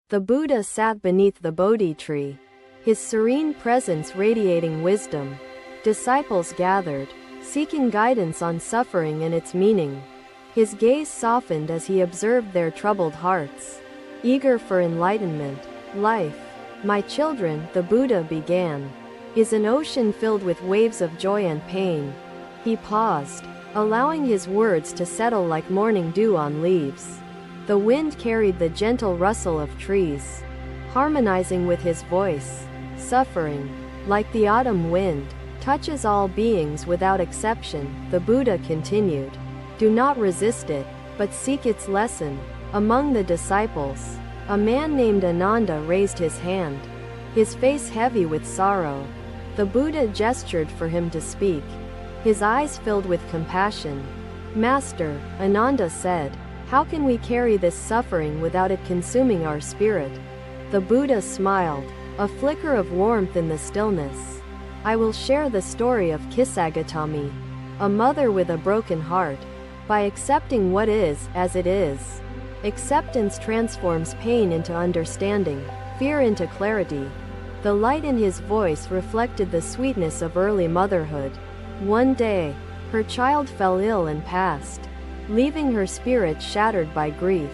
The Buddha sat beneath the Bodhi tree, his serene presence radiating wisdom. Disciples gathered, seeking guidance on suffering and its meaning. His gaze softened as he observed their troubled hearts, eager for enlightenment. Life, my children, the Buddha began, is an ocean filled with waves of joy and pain. He paused, allowing his words to settle like morning dew on leaves. The wind carried the gentle rustle of trees, harmonizing with his voice. Suffering, like the autumn wind, touches all beings without exception, the Buddha continued. Do not resist it, but seek its lesson. Among the disciples, a man named Ananda raised his hand, his face heavy with sorrow. The Buddha gestured for him to speak, his eyes filled with compassion. Master, Ananda said, how can we carry this suffering without it consuming our spirit? The Buddha smiled, a flicker of warmth in the stillness. I will share the story of Kisagotami, a mother with a broken heart. By accepting what is as it is, acceptance transforms pain into understanding, fear into clarity. The light in his voice reflected the sweetness of early motherhood. One day, her child fell ill and passed, leaving her spirit shattered by grief.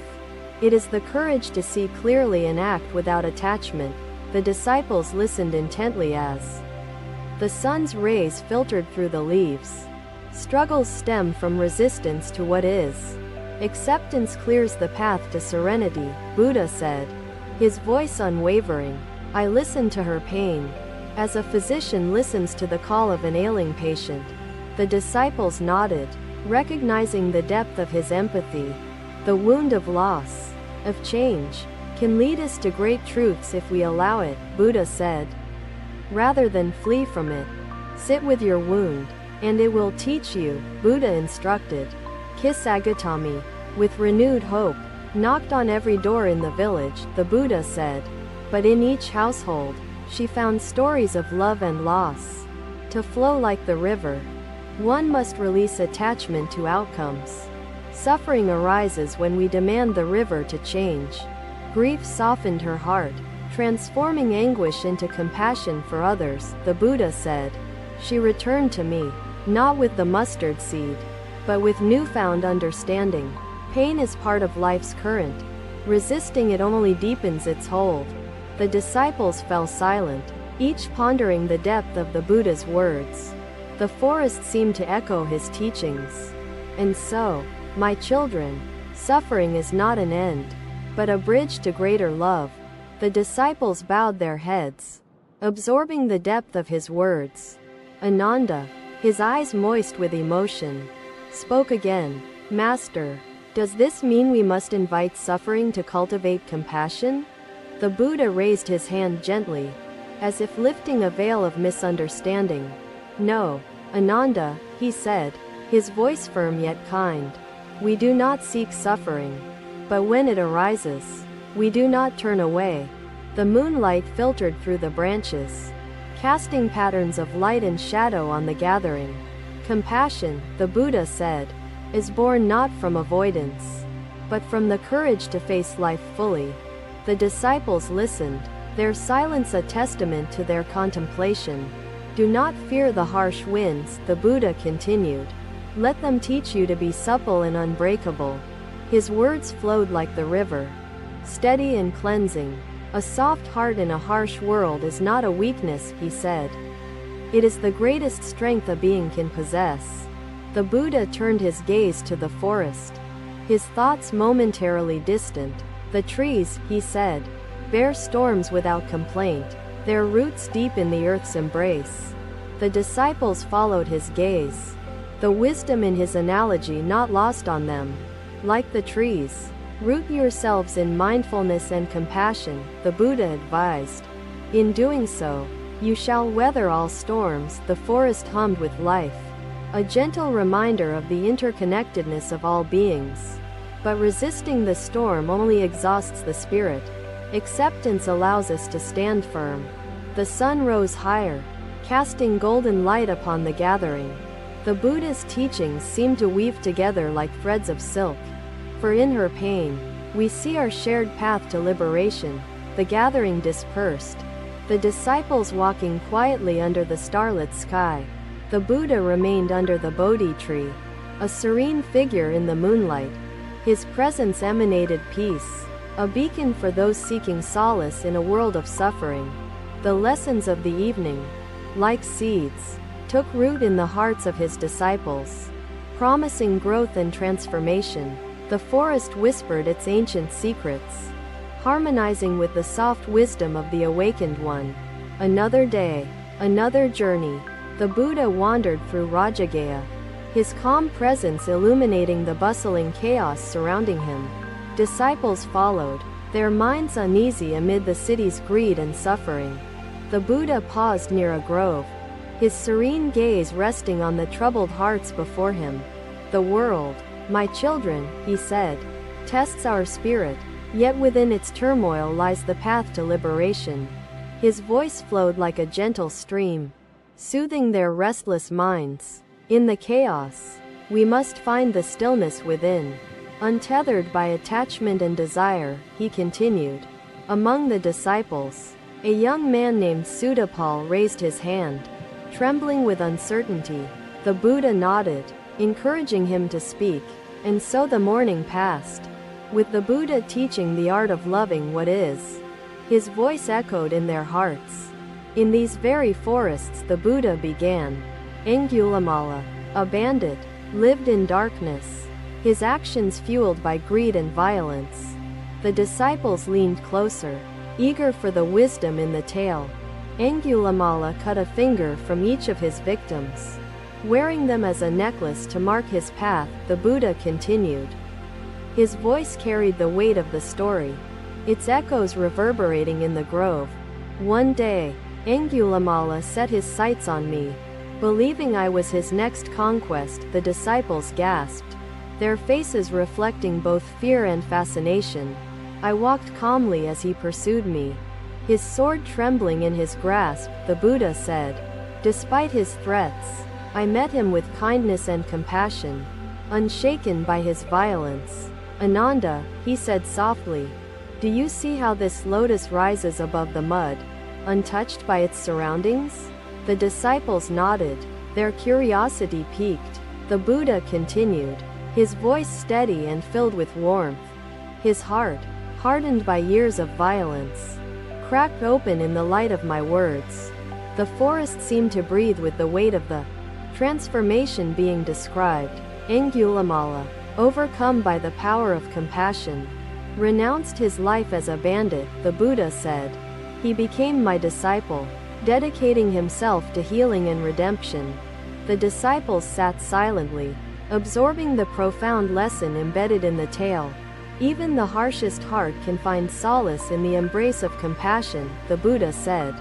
It is the courage to see clearly and act without attachment. The disciples listened intently as the sun's rays filtered through the leaves. Struggles stem from resistance to what is. Acceptance clears the path to serenity, Buddha said, his voice unwavering. I listened to her pain, as a physician listens to the call of an ailing patient. The disciples nodded, recognizing the depth of his empathy. The wound of loss, of change, can lead us to great truths if we allow it, Buddha said. Rather than flee from it, sit with your wound, and it will teach you, Buddha instructed. Kisagotami, with renewed hope, knocked on every door in the village, the Buddha said. But in each household, she found stories of love and loss. To flow like the river, one must release attachment to outcomes. Suffering arises when we demand the river to change. Grief softened her heart, transforming anguish into compassion for others, the Buddha said. She returned to me, not with the mustard seed, but with newfound understanding. Pain is part of life's current. Resisting it only deepens its hold. The disciples fell silent, each pondering the depth of the Buddha's words. The forest seemed to echo his teachings. And so, my children, suffering is not an end, but a bridge to greater love. The disciples bowed their heads, absorbing the depth of his words. Ananda, his eyes moist with emotion, spoke again. Master, does this mean we must invite suffering to cultivate compassion? The Buddha raised his hand gently, as if lifting a veil of misunderstanding. No, Ananda, he said, his voice firm yet kind. We do not seek suffering, but when it arises, we do not turn away. The moonlight filtered through the branches, casting patterns of light and shadow on the gathering. Compassion, the Buddha said, is born not from avoidance, but from the courage to face life fully. The disciples listened, their silence a testament to their contemplation. Do not fear the harsh winds, the Buddha continued. Let them teach you to be supple and unbreakable. His words flowed like the river, steady and cleansing. A soft heart in a harsh world is not a weakness, he said. It is the greatest strength a being can possess. The Buddha turned his gaze to the forest, his thoughts momentarily distant. The trees, he said, bear storms without complaint, their roots deep in the earth's embrace. The disciples followed his gaze, the wisdom in his analogy not lost on them. Like the trees, root yourselves in mindfulness and compassion, the Buddha advised. In doing so, you shall weather all storms. The forest hummed with life, a gentle reminder of the interconnectedness of all beings. But resisting the storm only exhausts the spirit. Acceptance allows us to stand firm. The sun rose higher, casting golden light upon the gathering. The Buddha's teachings seemed to weave together like threads of silk. For in her pain, We see our shared path to liberation. The gathering dispersed. The disciples walking quietly under the starlit sky. The Buddha remained under the Bodhi tree, a serene figure in the moonlight. His presence emanated peace, a beacon for those seeking solace in a world of suffering. The lessons of the evening, like seeds, took root in the hearts of his disciples, promising growth and transformation. The forest whispered its ancient secrets, harmonizing with the soft wisdom of the awakened one. Another day, another journey. The Buddha wandered through Rajagaya, his calm presence illuminating the bustling chaos surrounding him. Disciples followed, their minds uneasy amid the city's greed and suffering. The Buddha paused near a grove, his serene gaze resting on the troubled hearts before him. The world, my children, he said, tests our spirit, yet within its turmoil lies the path to liberation. His voice flowed like a gentle stream, soothing their restless minds. In the chaos, we must find the stillness within. Untethered by attachment and desire, he continued. Among the disciples, a young man named Sudapal raised his hand, trembling with uncertainty. The Buddha nodded, encouraging him to speak, and so the morning passed, with the Buddha teaching the art of loving what is. His voice echoed in their hearts. In these very forests the Buddha began. Angulimala, a bandit, lived in darkness, his actions fueled by greed and violence. The disciples leaned closer, eager for the wisdom in the tale. Angulimala cut a finger from each of his victims, wearing them as a necklace to mark his path. The Buddha continued. His voice carried the weight of the story, its echoes reverberating in the grove. One day, Angulimala set his sights on me, believing I was his next conquest. The disciples gasped, their faces reflecting both fear and fascination. I walked calmly as he pursued me, his sword trembling in his grasp. The Buddha said, despite his threats, I met him with kindness and compassion, unshaken by his violence. Ananda, he said softly, do you see how this lotus rises above the mud, untouched by its surroundings? The disciples nodded, their curiosity piqued. The Buddha continued, his voice steady and filled with warmth. His heart, hardened by years of violence, cracked open in the light of my words. The forest seemed to breathe with the weight of the transformation being described. Angulimala, overcome by the power of compassion, renounced his life as a bandit. The Buddha said, he became my disciple, dedicating himself to healing and redemption. The disciples sat silently, absorbing the profound lesson embedded in the tale. Even the harshest heart can find solace in the embrace of compassion, the Buddha said.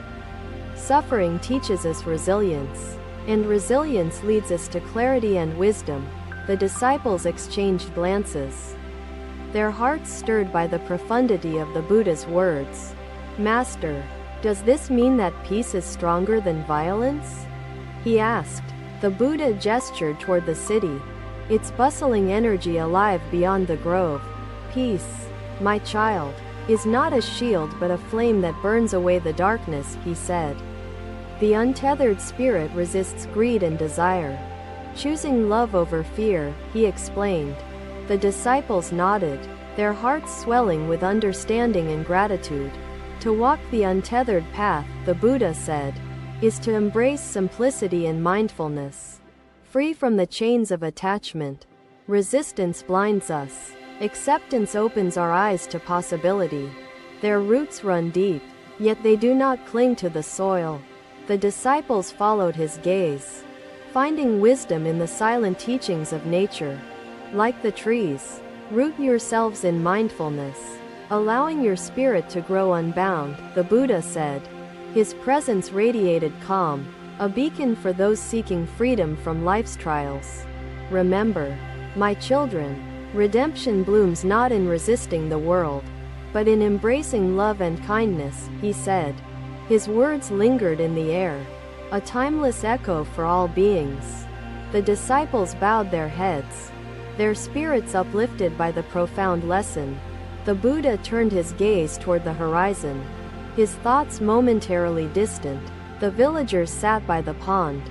Suffering teaches us resilience, and resilience leads us to clarity and wisdom. The disciples exchanged glances, their hearts stirred by the profundity of the Buddha's words. Master, does this mean that peace is stronger than violence? He asked. The Buddha gestured toward the city, its bustling energy alive beyond the grove. Peace, my child, is not a shield but a flame that burns away the darkness, he said. The untethered spirit resists greed and desire, choosing love over fear, he explained. The disciples nodded, their hearts swelling with understanding and gratitude. To walk the untethered path, the Buddha said, is to embrace simplicity and mindfulness. Free from the chains of attachment, resistance blinds us. Acceptance opens our eyes to possibility. Their roots run deep, yet they do not cling to the soil. The disciples followed his gaze, finding wisdom in the silent teachings of nature. Like the trees, root yourselves in mindfulness, allowing your spirit to grow unbound, the Buddha said. His presence radiated calm, a beacon for those seeking freedom from life's trials. Remember, my children, redemption blooms not in resisting the world, but in embracing love and kindness, he said. His words lingered in the air, a timeless echo for all beings. The disciples bowed their heads, their spirits uplifted by the profound lesson. The Buddha turned his gaze toward the horizon, his thoughts momentarily distant. The villagers sat by the pond,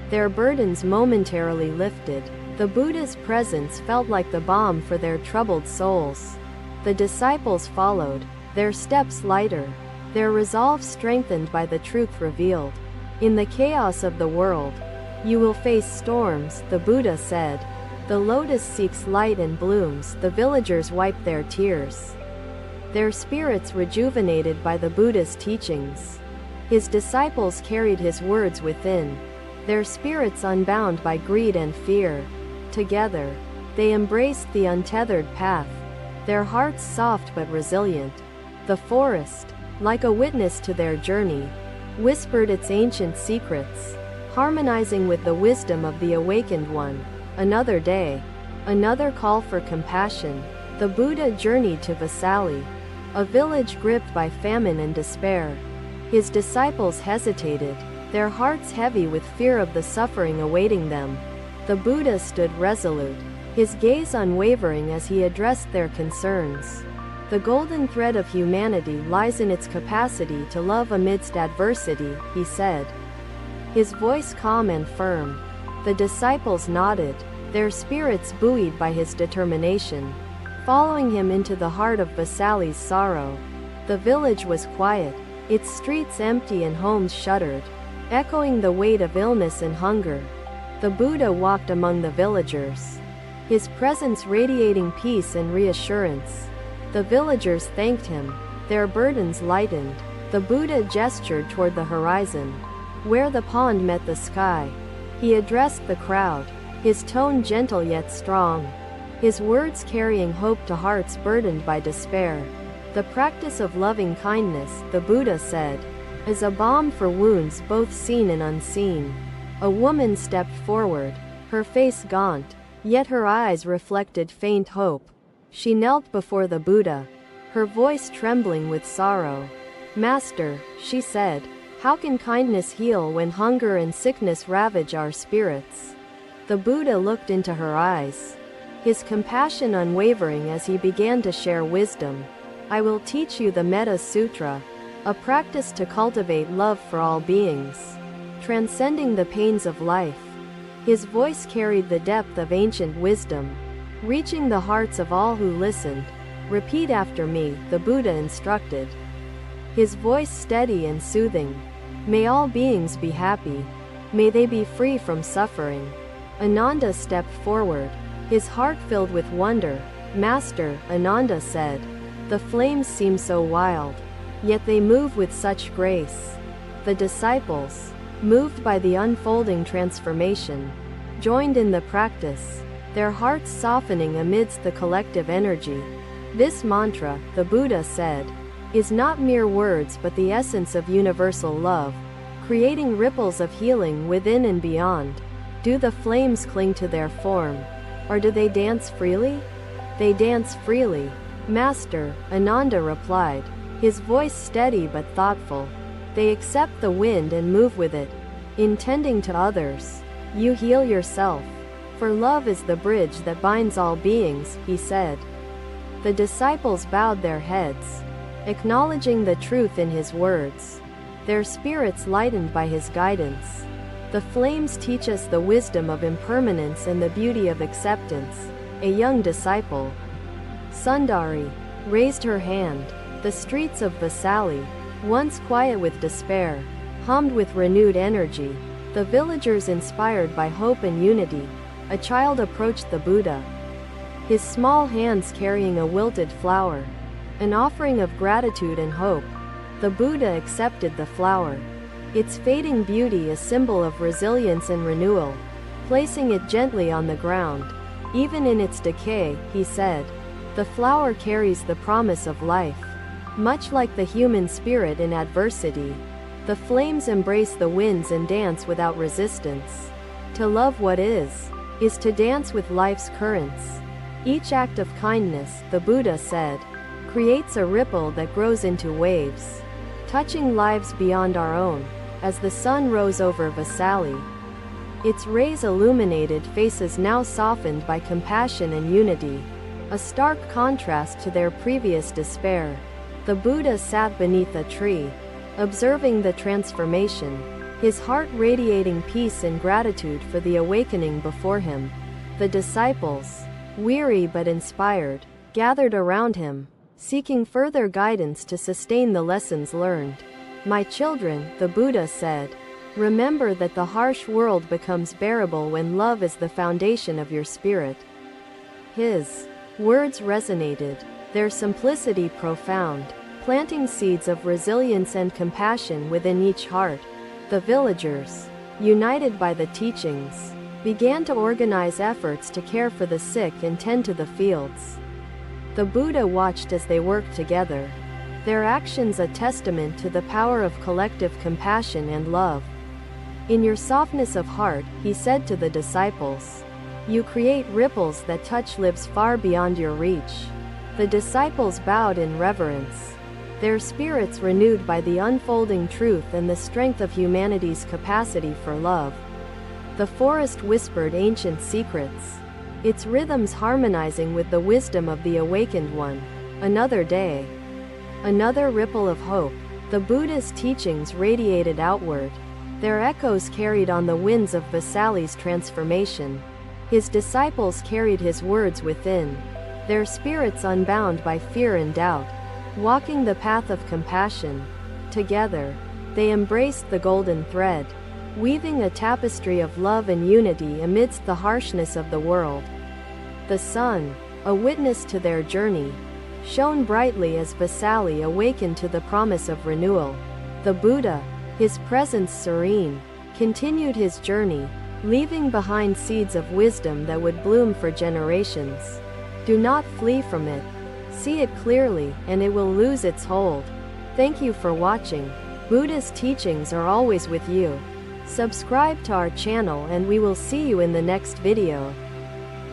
their burdens momentarily lifted. The Buddha's presence felt like the balm for their troubled souls. The disciples followed, their steps lighter, their resolve strengthened by the truth revealed. In the chaos of the world, you will face storms, the Buddha said. The lotus seeks light and blooms. The villagers wiped their tears, their spirits rejuvenated by the Buddha's teachings. His disciples carried his words within, their spirits unbound by greed and fear. Together, they embraced the untethered path, their hearts soft but resilient. The forest, like a witness to their journey, whispered its ancient secrets, harmonizing with the wisdom of the awakened one. Another day, another call for compassion. The Buddha journeyed to Vesali, a village gripped by famine and despair. His disciples hesitated, their hearts heavy with fear of the suffering awaiting them. The Buddha stood resolute, his gaze unwavering as he addressed their concerns. The golden thread of humanity lies in its capacity to love amidst adversity, he said, his voice calm and firm. The disciples nodded, their spirits buoyed by his determination, following him into the heart of Vesali's sorrow. The village was quiet, its streets empty and homes shuttered, echoing the weight of illness and hunger. The Buddha walked among the villagers, his presence radiating peace and reassurance. The villagers thanked him, their burdens lightened. The Buddha gestured toward the horizon, where the pond met the sky. He addressed the crowd, his tone gentle yet strong, his words carrying hope to hearts burdened by despair. The practice of loving kindness, the Buddha said, is a balm for wounds both seen and unseen. A woman stepped forward, her face gaunt, yet her eyes reflected faint hope. She knelt before the Buddha, her voice trembling with sorrow. "Master," she said, "how can kindness heal when hunger and sickness ravage our spirits?" The Buddha looked into her eyes, his compassion unwavering as he began to share wisdom. "I will teach you the Metta Sutra, a practice to cultivate love for all beings, transcending the pains of life." His voice carried the depth of ancient wisdom, reaching the hearts of all who listened. "Repeat after me," the Buddha instructed, his voice steady and soothing. "May all beings be happy. May they be free from suffering." Ananda stepped forward, his heart filled with wonder. "Master," Ananda said, "the flames seem so wild, yet they move with such grace." The disciples, moved by the unfolding transformation, joined in the practice, their hearts softening amidst the collective energy. "This mantra," the Buddha said, "is not mere words but the essence of universal love, creating ripples of healing within and beyond." Do the flames cling to their form, or do they dance freely? "They dance freely, Master," Ananda replied, his voice steady but thoughtful. "They accept the wind and move with it, intending to others. You heal yourself, for love is the bridge that binds all beings," he said. The disciples bowed their heads, acknowledging the truth in his words, their spirits lightened by his guidance. The flames teach us the wisdom of impermanence and the beauty of acceptance. A young disciple, Sundari, raised her hand. The streets of Vesali, once quiet with despair, hummed with renewed energy. The villagers inspired by hope and unity. A child approached the Buddha, his small hands carrying a wilted flower, an offering of gratitude and hope. The Buddha accepted the flower, its fading beauty a symbol of resilience and renewal, placing it gently on the ground. "Even in its decay," he said, "the flower carries the promise of life." Much like the human spirit in adversity, the flames embrace the winds and dance without resistance. To love what is to dance with life's currents. Each act of kindness, the Buddha said, creates a ripple that grows into waves, touching lives beyond our own. As the sun rose over Vesali, its rays illuminated faces now softened by compassion and unity. a stark contrast to their previous despair. The Buddha sat beneath a tree, observing the transformation, his heart radiating peace and gratitude for the awakening before him. The disciples, weary but inspired, gathered around him, seeking further guidance to sustain the lessons learned. "My children," the Buddha said, "remember that the harsh world becomes bearable when love is the foundation of your spirit." His words resonated, their simplicity profound, planting seeds of resilience and compassion within each heart. The villagers, united by the teachings, began to organize efforts to care for the sick and tend to the fields. The Buddha watched as they worked together, their actions a testament to the power of collective compassion and love. "In your softness of heart," he said to the disciples, "you create ripples that touch lives far beyond your reach." The disciples bowed in reverence, their spirits renewed by the unfolding truth and the strength of humanity's capacity for love. The forest whispered ancient secrets, its rhythms harmonizing with the wisdom of the awakened one. Another day, another ripple of hope. The Buddha's teachings radiated outward, their echoes carried on the winds of Vesali's transformation. His disciples carried his words within, their spirits unbound by fear and doubt, walking the path of compassion. Together, they embraced the golden thread, weaving a tapestry of love and unity amidst the harshness of the world. The sun, a witness to their journey, shone brightly as Vesali awakened to the promise of renewal. The Buddha, his presence serene, continued his journey, leaving behind seeds of wisdom that would bloom for generations. Do not flee from it. See it clearly, and it will lose its hold. Thank you for watching. Buddha's teachings are always with you. Subscribe to our channel and we will see you in the next video.